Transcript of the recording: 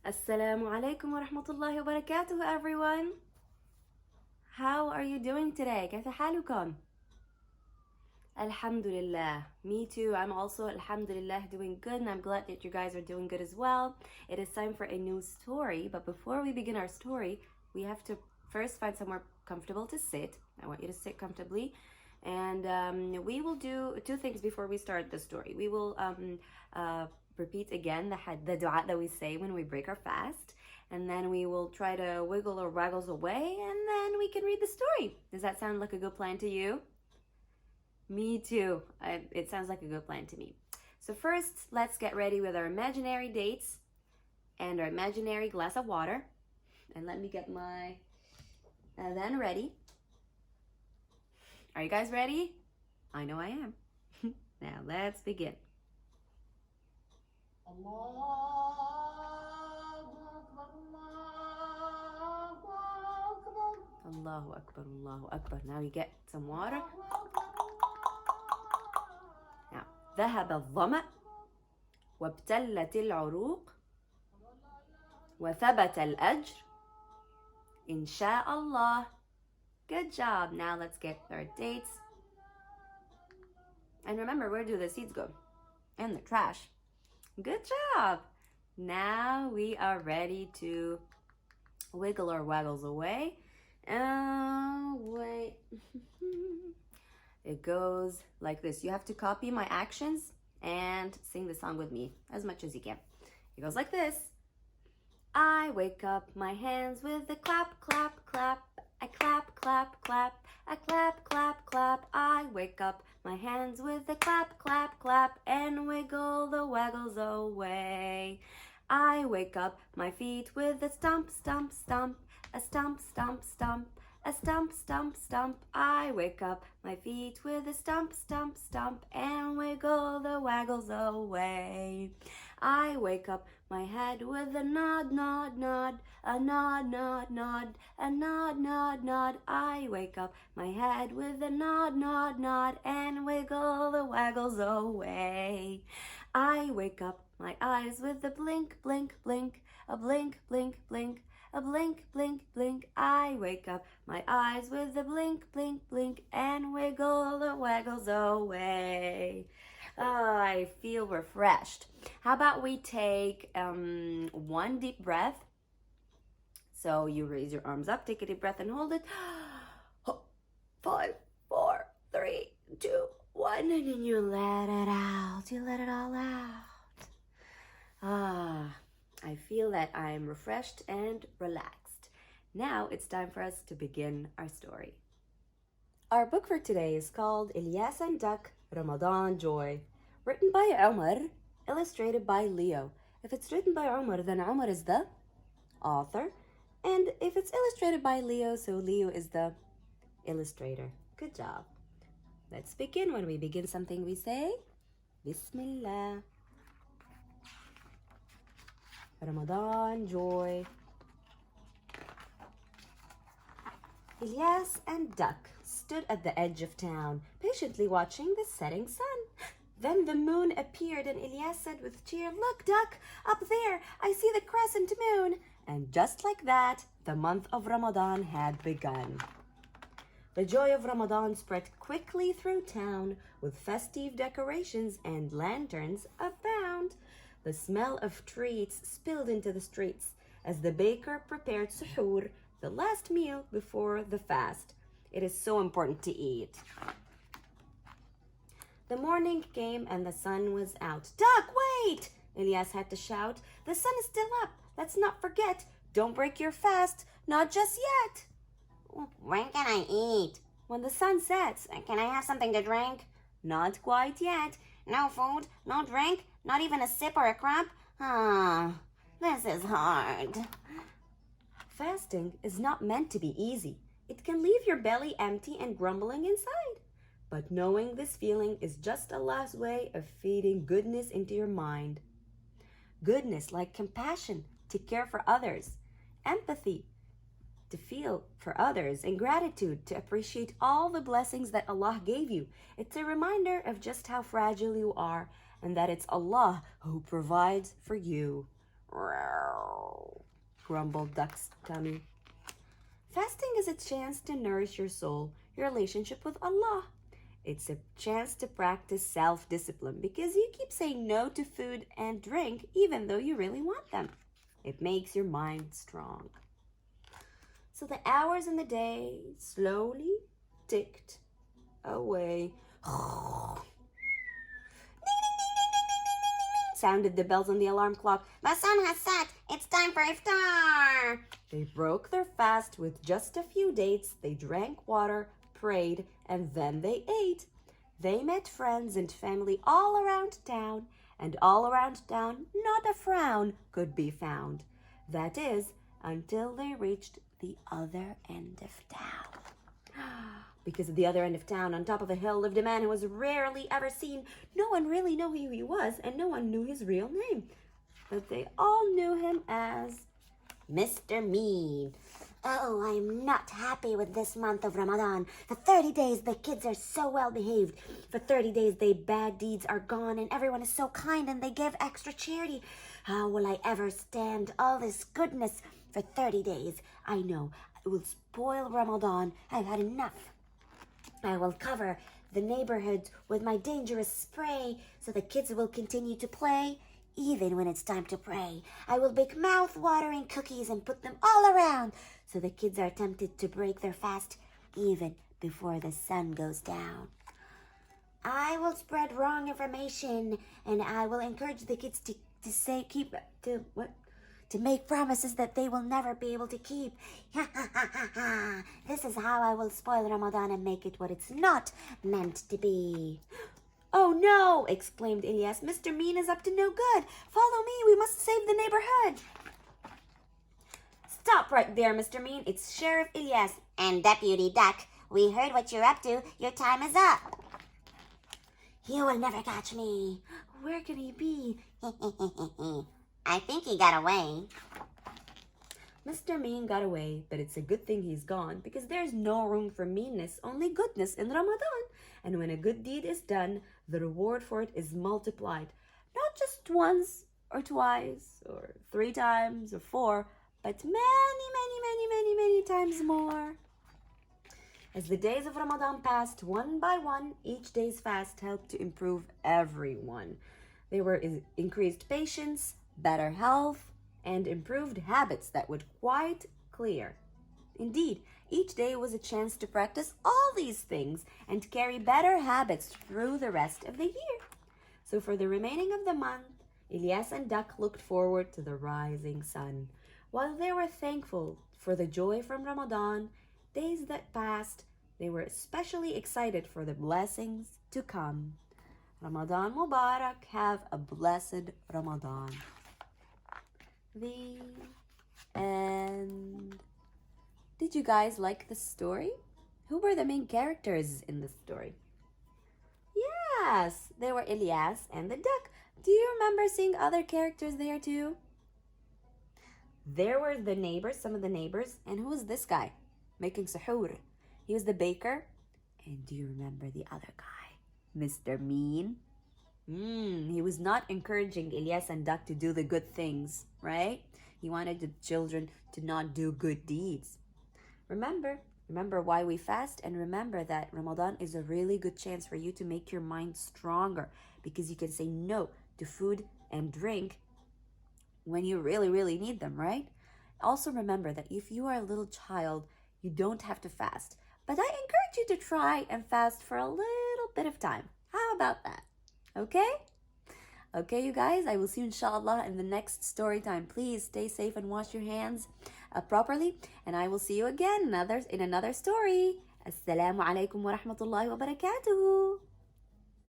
Assalamu alaikum wa rahmatullahi wa barakatuh, everyone. How are you doing today? كيف حالكم? Alhamdulillah. Me too. I'm also, alhamdulillah, doing good, and I'm glad that you guys are doing good as well. It is time for a new story, but before we begin our story, we have to first find somewhere comfortable to sit. I want you to sit comfortably. And we will do two things before we start the story. We will repeat again the dua that we say when we break our fast. And then we will try to wiggle or waggles away, and then we can read the story. Does that sound like a good plan to you? Me too. It sounds like a good plan to me. So first, let's get ready with our imaginary dates and our imaginary glass of water. And let me get my adhan ready. Are you guys ready? I know I am. Now let's begin. Allahu Akbar, Allahu Akbar. Now you get some water. Now, ذهب الظمأ وابتلت العروق وثبت الأجر إن شاء الله. Good job. Now let's get our dates. And remember, where do the seeds go? In the trash. Good job. Now we are ready to wiggle our waggles away. Wait. It goes like this. You have to copy my actions and sing the song with me as much as you can. It goes like this. I wake up my hands with a clap, clap, clap. I clap, clap, clap. I clap, clap, clap. I wake up my hands with a clap, clap, clap, and wiggle the waggles away. I wake up my feet with a stomp, stomp, stomp. A stomp, stomp, stomp. A stomp, stomp, stomp. I wake up my feet with a stomp, stomp, stomp, and wiggle the waggles away. I wake up my head with a nod, nod, nod. A nod, nod, nod. A nod, nod, nod. I wake up my head with a nod, nod, nod, and wiggle the waggles away. I wake up my eyes with a blink, blink, blink. A blink, blink, blink. A blink, blink, blink. I wake up my eyes with a blink, blink, blink, and wiggle the waggles away. Oh, I feel refreshed. How about we take one deep breath? So you raise your arms up, take a deep breath and hold it. 5, 4, 3, 2, 1, and then you let it out. You let it all out. I feel that I'm refreshed and relaxed. Now it's time for us to begin our story. Our book for today is called Ilyas and Duck, Ramadan Joy. Written by Omar, illustrated by Leo. If it's written by Omar, then Omar is the author. And if it's illustrated by Leo, so Leo is the illustrator. Good job. Let's begin. When we begin something, we say, Bismillah. Ramadan Joy. Ilyas and Duck stood at the edge of town, patiently watching the setting sun. Then the moon appeared, and Ilyas said with cheer, "Look, Duck, up there, I see the crescent moon." And just like that, the month of Ramadan had begun. The joy of Ramadan spread quickly through town, with festive decorations and lanterns abound. The smell of treats spilled into the streets as the baker prepared suhoor, the last meal before the fast. It is so important to eat. The morning came and the sun was out. "Duck, wait!" Ilyas had to shout. "The sun is still up. Let's not forget. Don't break your fast. Not just yet." "When can I eat?" "When the sun sets." "Can I have something to drink?" "Not quite yet." "No food, no drink, not even a sip or a crumb? This is hard." Fasting is not meant to be easy. It can leave your belly empty and grumbling inside. But knowing this feeling is just Allah's way of feeding goodness into your mind. Goodness like compassion to care for others, empathy to feel for others, and gratitude to appreciate all the blessings that Allah gave you. It's a reminder of just how fragile you are and that it's Allah who provides for you. grumbled Duck's tummy. Fasting is a chance to nourish your soul, your relationship with Allah. It's a chance to practice self-discipline because you keep saying no to food and drink even though you really want them. It makes your mind strong. So the hours in the day slowly ticked away. Sounded the bells on the alarm clock. The sun has set. It's time for iftar. They broke their fast with just a few dates. They drank water, prayed, and then they ate. They met friends and family all around town, and all around town not a frown could be found. That is, until they reached the other end of town. Because at the other end of town, on top of a hill, lived a man who was rarely ever seen. No one really knew who he was, and no one knew his real name. But they all knew him as Mr. Mean. Oh, I'm not happy with this month of Ramadan. For 30 days, the kids are so well behaved. For 30 days, their bad deeds are gone, and everyone is so kind, and they give extra charity. How will I ever stand all this goodness for 30 days? I know, it will spoil Ramadan. I've had enough. I will cover the neighborhood with my dangerous spray so the kids will continue to play even when it's time to pray. I will bake mouth-watering cookies and put them all around so the kids are tempted to break their fast even before the sun goes down. I will spread wrong information and I will encourage the kids to make promises that they will never be able to keep. This is how I will spoil Ramadan and make it what it's not meant to be. "Oh no!" exclaimed Ilyas. "Mr. Mean is up to no good. Follow me, we must save the neighborhood." "Stop right there, Mr. Mean. It's Sheriff Ilyas." And Deputy Duck, we heard what you're up to. Your time is up. You will never catch me. "Where can he be?" I think he got away. Mr. Mean got away, but it's a good thing he's gone because there's no room for meanness, only goodness in Ramadan. And when a good deed is done, the reward for it is multiplied. Not just once or twice or 3 times or 4, but many times more. As the days of Ramadan passed one by one, each day's fast helped to improve everyone. There were increased patience, better health, and improved habits that would quite clear. Indeed, each day was a chance to practice all these things and carry better habits through the rest of the year. So for the remaining of the month, Ilyas and Duck looked forward to the rising sun. While they were thankful for the joy from Ramadan, days that passed, they were especially excited for the blessings to come. Ramadan Mubarak. Have a blessed Ramadan. The end. Did you guys like the story? Who were the main characters in the story? Yes, they were Ilyas and the duck. Do you remember seeing other characters there too? There were the neighbors, some of the neighbors. And who was this guy making suhoor? He was the baker. And do you remember the other guy? Mr. Mean. He was not encouraging Ilyas and Duck to do the good things, right? He wanted the children to not do good deeds. Remember why we fast, and remember that Ramadan is a really good chance for you to make your mind stronger because you can say no to food and drink when you really need them, right? Also remember that if you are a little child, you don't have to fast. But I encourage you to try and fast for a little bit of time. How about that? Okay? Okay, you guys, I will see you inshallah in the next story time. Please stay safe and wash your hands properly. And I will see you again in another story. Assalamu alaikum wa rahmatullahi wa barakatuhu.